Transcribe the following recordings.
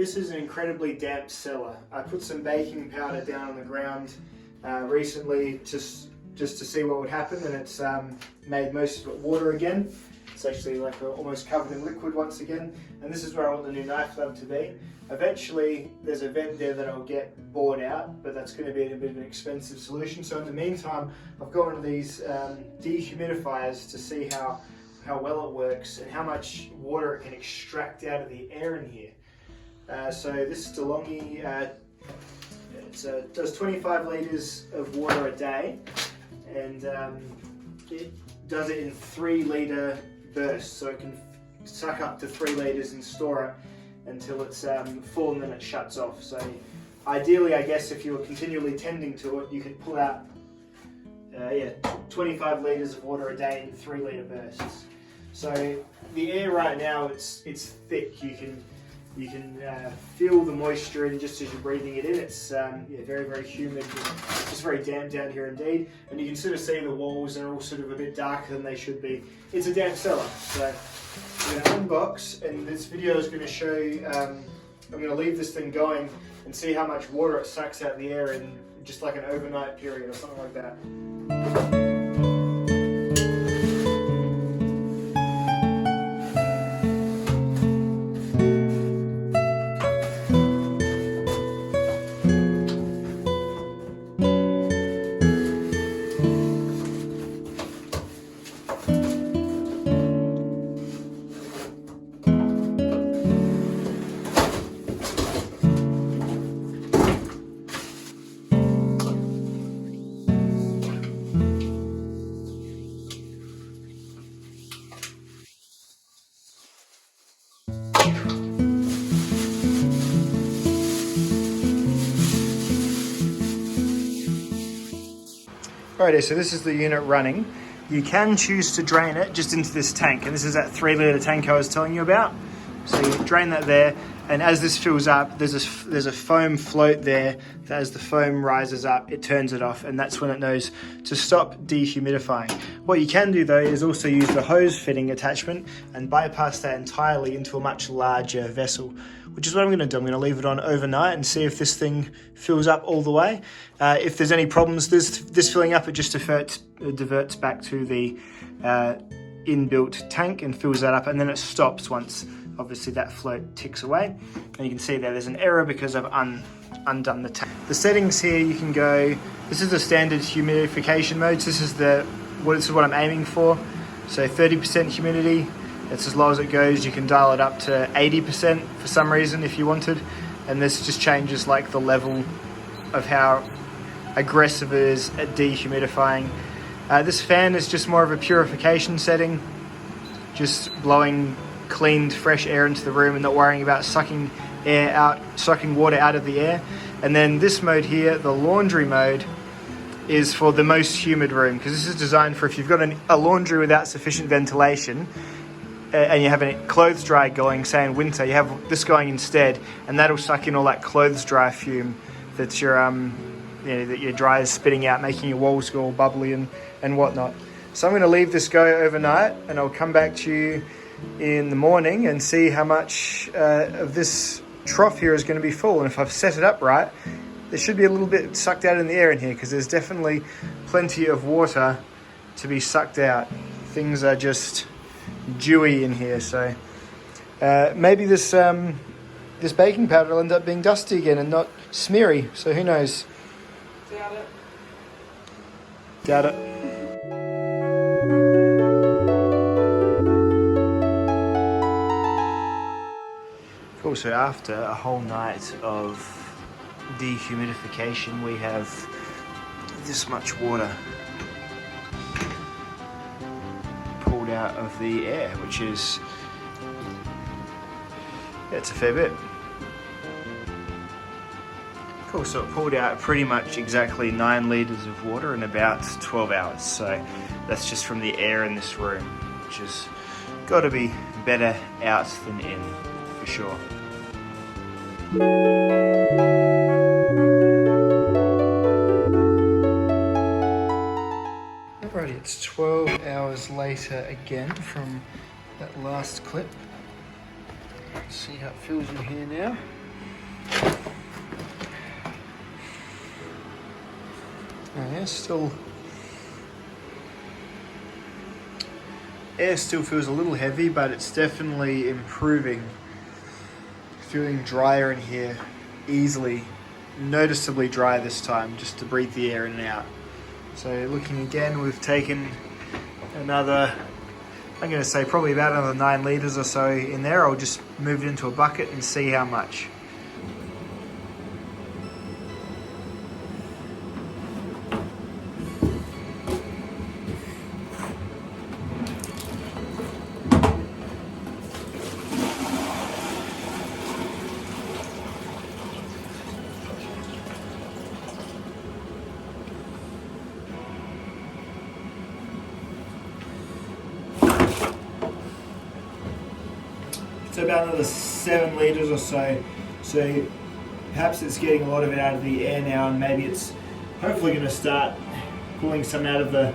this is an incredibly damp cellar. I put some baking powder down on the ground recently just to see what would happen, and it's made most of it water again. It's actually like almost covered in liquid once again, and this is where I want the new knife lab to be. Eventually there's a vent there that I'll get bored out, but that's going to be a bit of an expensive solution. So in the meantime, I've got one of these dehumidifiers to see how well it works and how much water it can extract out of the air in here. So this is Delonghi, it does 25 litres of water a day, and it does it in 3 litre bursts, so it can suck up to 3 litres and store it until it's full, and then it shuts off. So ideally, I guess if you were continually tending to it, you could pull out 25 litres of water a day in 3 litre bursts. So the air right now, it's thick. You can feel the moisture in just as you're breathing it in. It's very, very humid. It's just very damp down here indeed. And you can sort of see the walls are all sort of a bit darker than they should be. It's a damp cellar. So we're going to unbox, and this video is going to show you, I'm going to leave this thing going and see how much water it sucks out of the air in just like an overnight period or something like that. Alrighty, so this is the unit running. You can choose to drain it just into this tank, and this is that 3 litre tank I was telling you about. So you drain that there, and as this fills up, there's a foam float there that as the foam rises up, it turns it off, and that's when it knows to stop dehumidifying. What you can do though is also use the hose fitting attachment and bypass that entirely into a much larger vessel, which is what I'm going to do. I'm going to leave it on overnight and see if this thing fills up all the way. If there's any problems, this filling up, it just diverts back to the inbuilt tank and fills that up, and then it stops once obviously that float ticks away. And you can see there's an error because I've undone the tank. The settings here, you can go, this is the standard humidification mode. So this is what I'm aiming for. So 30% humidity. It's as low as it goes. You can dial it up to 80% for some reason if you wanted, and this just changes like the level of how aggressive it is at dehumidifying. This fan is just more of a purification setting, just blowing cleaned fresh air into the room and not worrying about sucking water out of the air. And then this mode here, the laundry mode, is for the most humid room, because this is designed for if you've got a laundry without sufficient ventilation and you have a clothes dryer going, say in winter, you have this going instead, and that'll suck in all that clothes dryer fume that your dryer is spitting out, making your walls go all bubbly and whatnot. So I'm going to leave this go overnight, and I'll come back to you in the morning and see how much of this trough here is going to be full. And if I've set it up right, there should be a little bit sucked out in the air in here, because there's definitely plenty of water to be sucked out. Things are just dewy in here, so maybe this baking powder will end up being dusty again and not smeary, so who knows. Doubt it. Cool, so after a whole night of dehumidification, we have this much water pulled out of the air, which is, it's a fair bit. Cool, so it pulled out pretty much exactly 9 litres of water in about 12 hours. So that's just from the air in this room, which has got to be better out than in, for sure. Alrighty, it's 12 hours later again from that last clip. Let's see how it feels in here now. Yeah, air still feels a little heavy, but it's definitely improving. Feeling drier in here, easily, noticeably dry this time, just to breathe the air in and out. So looking again, we've taken another, I'm going to say probably about another 9 litres or so in there. I'll just move it into a bucket and see how much. So about another 7 litres or so. So perhaps it's getting a lot of it out of the air now, and maybe it's hopefully going to start pulling some out of the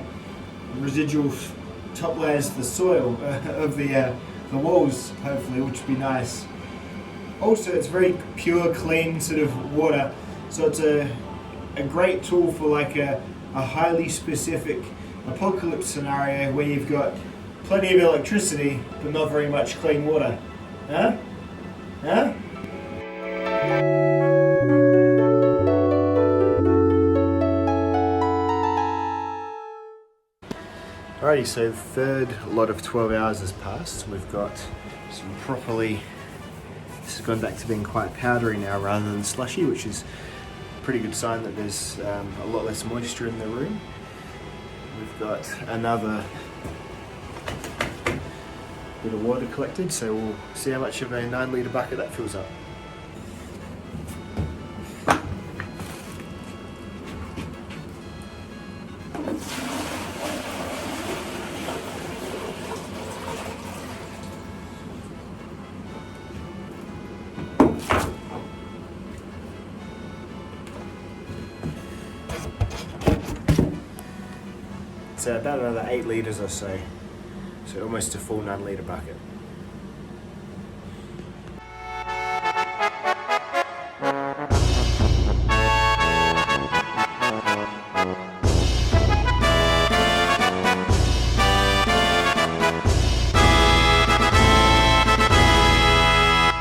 residual top layers of the soil, of the walls, hopefully, which would be nice. Also, it's very pure, clean sort of water, so it's a great tool for like a highly specific apocalypse scenario where you've got plenty of electricity but not very much clean water. Huh? Huh? Alrighty, so the third lot of 12 hours has passed. We've got some properly, this has gone back to being quite powdery now rather than slushy, which is a pretty good sign that there's a lot less moisture in the room. We've got another bit of water collected, so we'll see how much of a 9 litre bucket that fills up. So about another 8 litres or so. So almost a full 9 litre bucket.